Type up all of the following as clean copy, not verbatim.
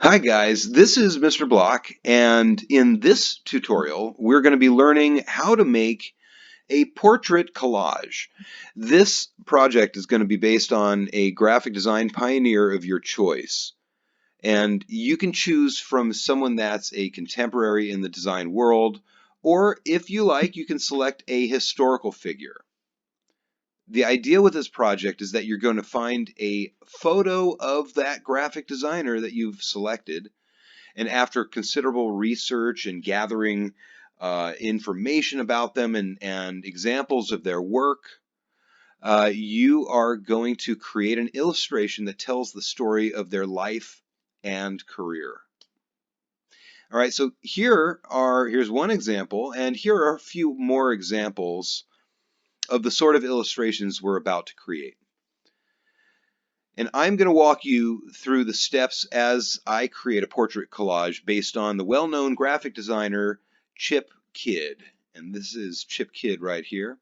Hi guys, this is Mr. Block, and in this tutorial we're going to be learning how to make a portrait collage. This project is going to be based on a graphic design pioneer of your choice, and you can choose from someone that's a contemporary in the design world, or if you like, you can select a historical figure. The idea with this project is that you're going to find a photo of that graphic designer that you've selected. And after considerable research and gathering information about them and examples of their work, you are going to create an illustration that tells the story of their life and career. All right, so here's one example, and here are a few more examples of the sort of illustrations we're about to create. And I'm going to walk you through the steps as I create a portrait collage based on the well-known graphic designer Chip Kidd. And this is Chip Kidd right here.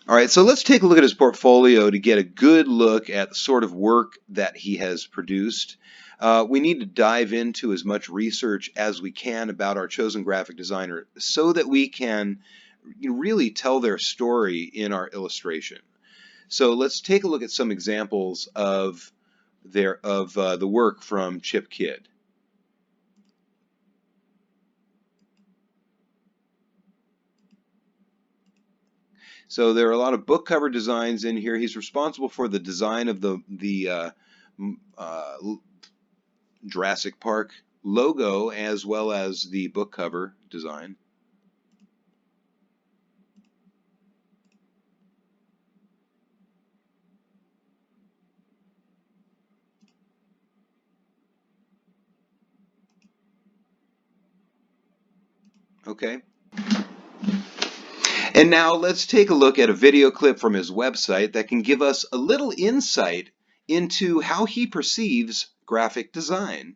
All right, so let's take a look at his portfolio to get a good look at the sort of work that he has produced. We need to dive into as much research as we can about our chosen graphic designer so that we can really tell their story in our illustration. So let's take a look at some examples of the work from Chip Kidd. So there are a lot of book cover designs in here. He's responsible for the design of the Jurassic Park logo as well as the book cover design. Okay. And now let's take a look at a video clip from his website that can give us a little insight into how he perceives graphic design.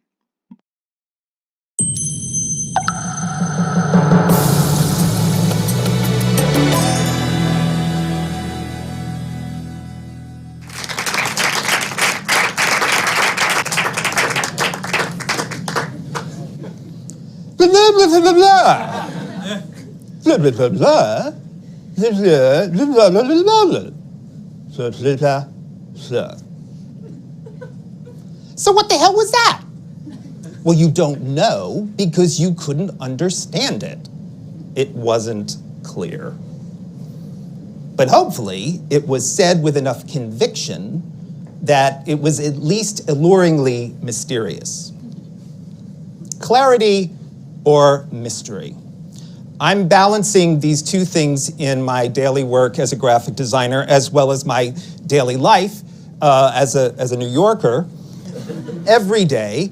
Blah, blah, blah, blah, blah. Blah, blah, blah, blah. Blah, blah, blah, blah, blah, blah. Blah, blah, blah, blah. So what the hell was that? Well, you don't know because you couldn't understand it. It wasn't clear. But hopefully, it was said with enough conviction that it was at least alluringly mysterious. Clarity or mystery. I'm balancing these two things in my daily work as a graphic designer as well as my daily life as a New Yorker every day.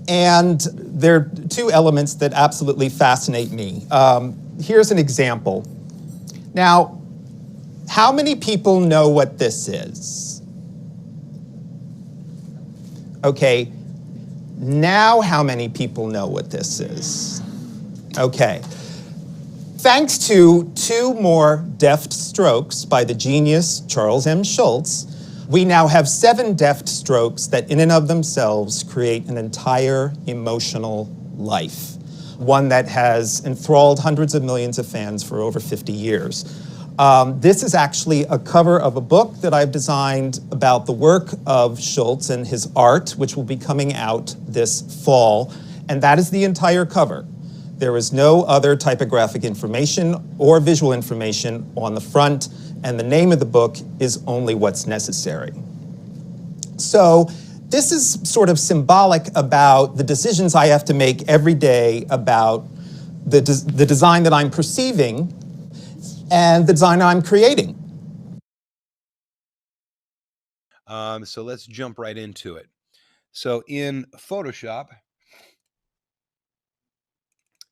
And there are two elements that absolutely fascinate me. Here's an example. Now, how many people know what this is? Okay, now how many people know what this is? Okay. Thanks to two more deft strokes by the genius Charles M. Schulz, we now have 7 deft strokes that in and of themselves create an entire emotional life, one that has enthralled hundreds of millions of fans for over 50 years. This is actually a cover of a book that I've designed about the work of Schulz and his art, which will be coming out this fall, and that is the entire cover. There is no other typographic information or visual information on the front, and the name of the book is only what's necessary. So this is sort of symbolic about the decisions I have to make every day about the design that I'm perceiving and the design I'm creating. So let's jump right into it. So in Photoshop,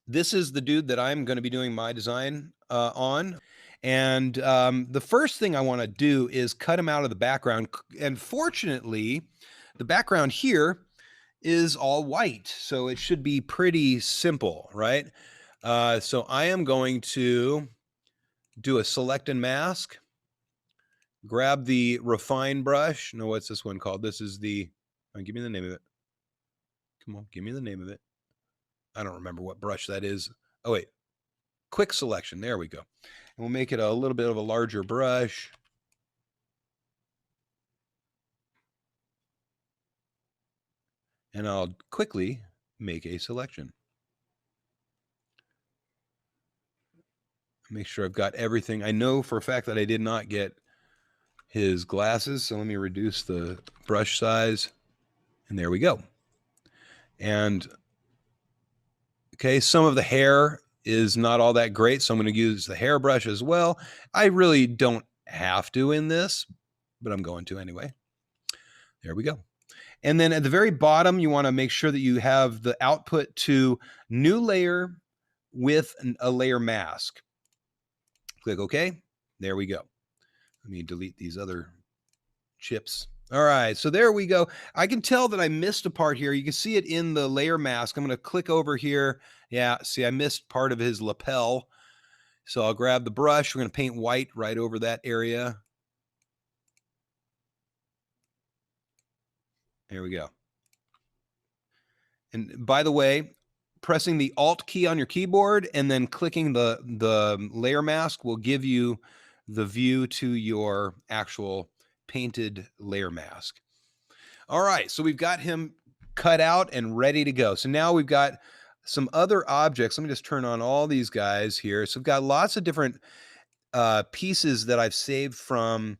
this is the dude that I'm going to be doing my design on. And the first thing I want to do is cut him out of the background. And fortunately, the background here is all white, so it should be pretty simple, right? So I am going to do a select and mask, grab the refine brush. No, what's this one called? This is the, give me the name of it. Come on, give me the name of it. I don't remember what brush that is. Oh, wait. Quick selection. There we go. And we'll make it a little bit of a larger brush. And I'll quickly make a selection. Make sure I've got everything. I know for a fact that I did not get his glasses, so let me reduce the brush size. And there we go. And okay, some of the hair is not all that great, so I'm going to use the hairbrush as well. I really don't have to in this, but I'm going to anyway. There we go. And then at the very bottom, you want to make sure that you have the output to new layer with a layer mask. Click OK. There we go. Let me delete these other chips. All right, so there we go. I can tell that I missed a part here. You can see it in the layer mask. I'm going to click over here. Yeah, see, I missed part of his lapel. So I'll grab the brush. We're going to paint white right over that area. There we go. And by the way, pressing the Alt key on your keyboard and then clicking the layer mask will give you the view to your actual painted layer mask. All right, so we've got him cut out and ready to go. So now we've got some other objects. Let me just turn on all these guys here. So we've got lots of different pieces that I've saved from,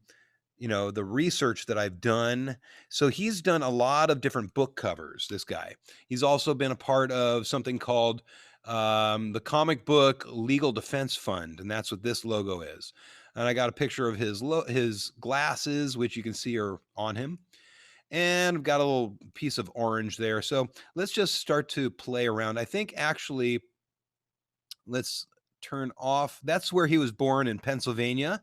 the research that I've done. So he's done a lot of different book covers, this guy. He's also been a part of something called the Comic Book Legal Defense Fund, and that's what this logo is. And I got a picture of his glasses, which you can see are on him. And I've got a little piece of orange there. So let's just start to play around. I think actually, let's turn off. That's where he was born, in Pennsylvania.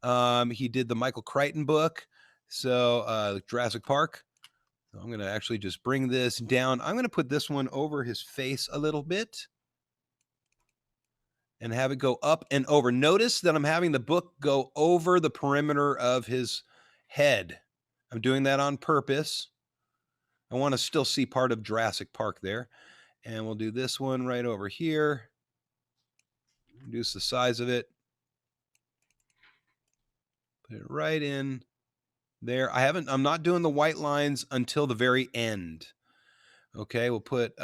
He did the Michael Crichton book. So Jurassic Park. So I'm going to actually just bring this down. I'm going to put this one over his face a little bit and have it go up and over. Notice that I'm having the book go over the perimeter of his head. I'm doing that on purpose. I want to still see part of Jurassic Park there. And we'll do this one right over here. Reduce the size of it. Put it right in there. I'm not doing the white lines until the very end. Okay, we'll put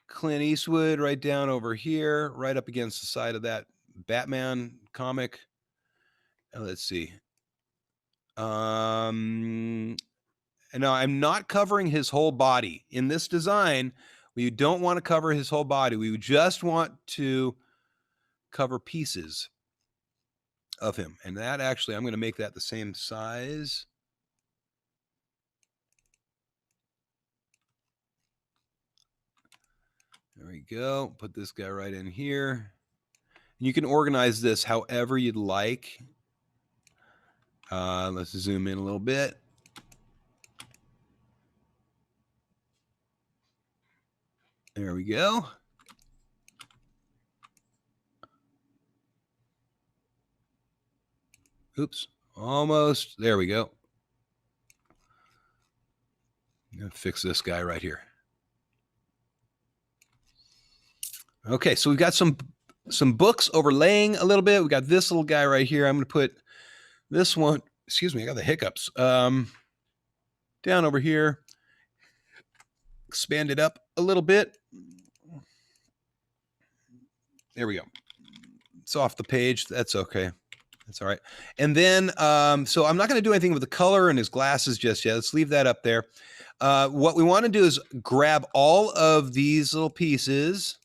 Clint Eastwood right down over here, right up against the side of that Batman comic. And let's see. And now I'm not covering his whole body. In this design, we don't want to cover his whole body. We just want to cover pieces of him. And that actually, I'm going to make that the same size. There we go. Put this guy right in here. You can organize this however you'd like. Let's zoom in a little bit. There we go. Oops, almost. There we go. I'm gonna fix this guy right here. Okay, so we've got some books overlaying a little bit. We got this little guy right here. I'm going to put this one. Excuse me, I got the hiccups. Down over here. Expand it up a little bit. There we go. It's off the page. That's okay. That's all right. And then, so I'm not going to do anything with the color and his glasses just yet. Let's leave that up there. What we want to do is grab all of these little pieces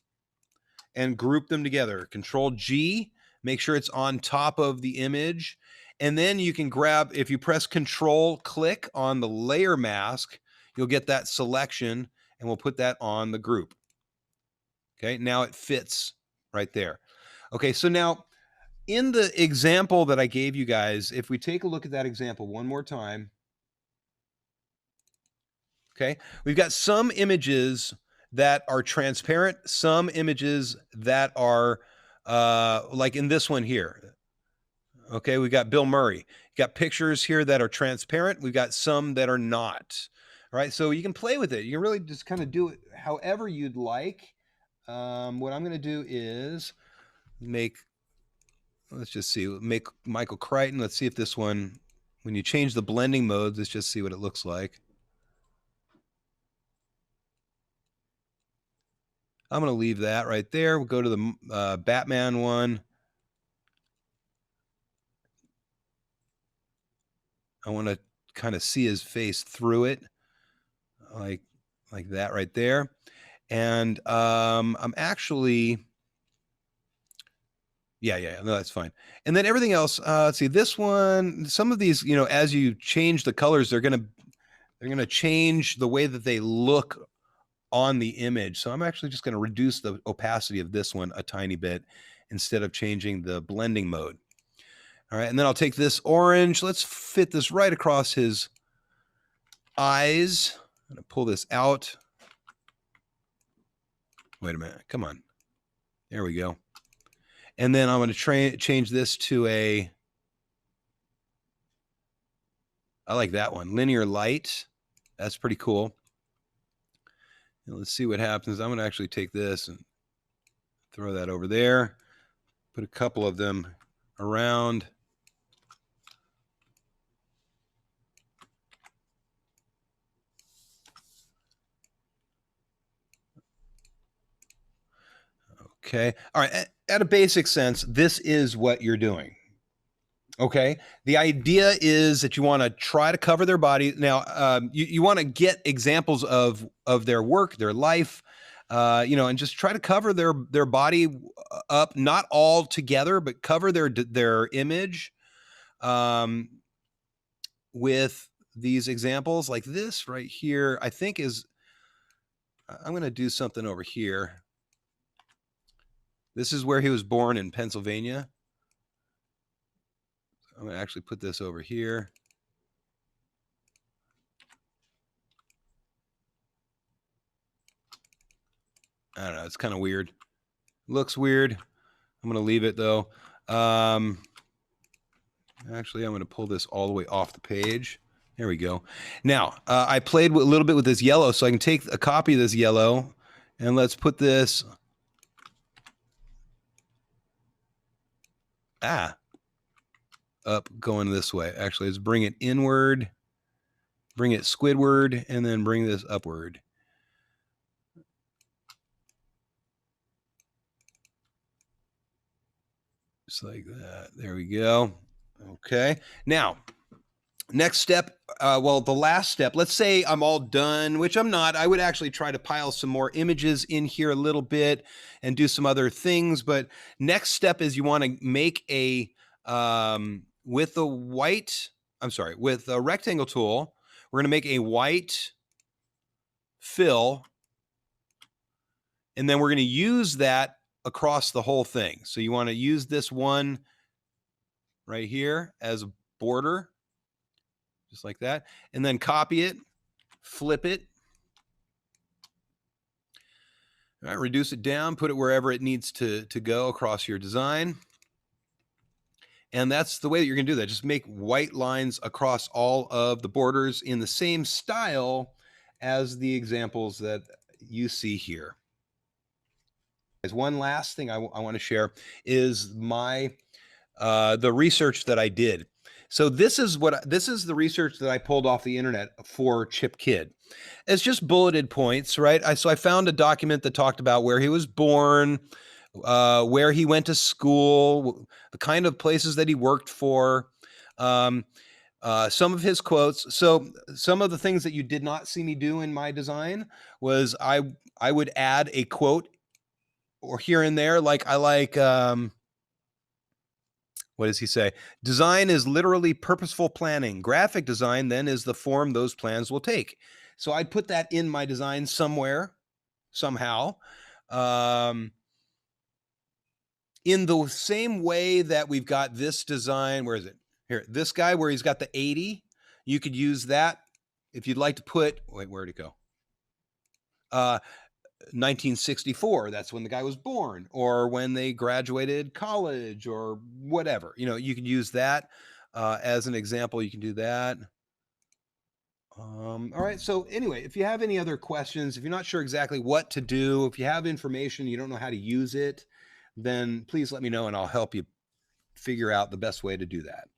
and group them together. Control G, make sure it's on top of the image. And then you can grab, if you press Control click on the layer mask, you'll get that selection, and we'll put that on the group. Okay, now it fits right there. Okay, so now in the example that I gave you guys, if we take a look at that example one more time, okay, we've got some images that are transparent, some images that are like in this one here. Okay, we got Bill Murray. You got pictures here that are transparent. We've got some that are not. All right, so you can play with it. You can really just kind of do it however you'd like. What I'm going to do is make, let's just see, make Michael Crichton. Let's see if this one, when you change the blending modes, let's just see what it looks like. I'm going to leave that right there. We'll go to the Batman one. I want to kind of see his face through it, like that right there. And I'm actually, yeah, no, that's fine. And then everything else, let's see, this one, some of these, you know, as you change the colors, they're gonna change the way that they look on the image. So I'm actually just gonna reduce the opacity of this one a tiny bit instead of changing the blending mode. All right, and then I'll take this orange. Let's fit this right across his eyes. I'm gonna pull this out. Wait a minute, come on. There we go. And then I'm going to change this to a, I like that one, linear light. That's pretty cool. And let's see what happens. I'm going to actually take this and throw that over there. Put a couple of them around. Okay. All right. At a basic sense, this is what you're doing. Okay. The idea is that you want to try to cover their body. Now, you want to get examples of their work, their life, you know, and just try to cover their body up, not all together, but cover their image with these examples like this right here. I think is, I'm going to do something over here. This is where he was born in Pennsylvania. I'm going to actually put this over here. I don't know. It's kind of weird. Looks weird. I'm going to leave it though. Actually, I'm going to pull this all the way off the page. There we go. Now, I played a little bit with this yellow, so I can take a copy of this yellow and let's put this up going this way. Actually, let's bring it inward, bring it squidward, and then bring this upward. Just like that. There we go. Okay. Now, next step, well, the last step, let's say I'm all done, which I'm not. I would actually try to pile some more images in here a little bit and do some other things. But next step is you want to make a, with a rectangle tool, we're going to make a white fill. And then we're going to use that across the whole thing. So you want to use this one right here as a border, just like that, and then copy it, flip it, all right, reduce it down, put it wherever it needs to go across your design. And that's the way that you're going to do that. Just make white lines across all of the borders in the same style as the examples that you see here. One last thing I want to share is my the research that I did. So this is the research that I pulled off the internet for Chip Kidd. It's just bulleted points, right? So I found a document that talked about where he was born, where he went to school, the kind of places that he worked for, some of his quotes. So some of the things that you did not see me do in my design was I would add a quote or here and there, like I like, what does he say? Design is literally purposeful planning. Graphic design then is the form those plans will take. So I'd put that in my design somewhere, somehow. In the same way that we've got this design, where is it? Here, this guy where he's got the 80, you could use that if you'd like to put, wait, where'd it go? 1964, that's when the guy was born, or when they graduated college, or whatever. You can use that as an example. You can do that. All right. So anyway, if you have any other questions, if you're not sure exactly what to do, if you have information, you don't know how to use it, then please let me know and I'll help you figure out the best way to do that.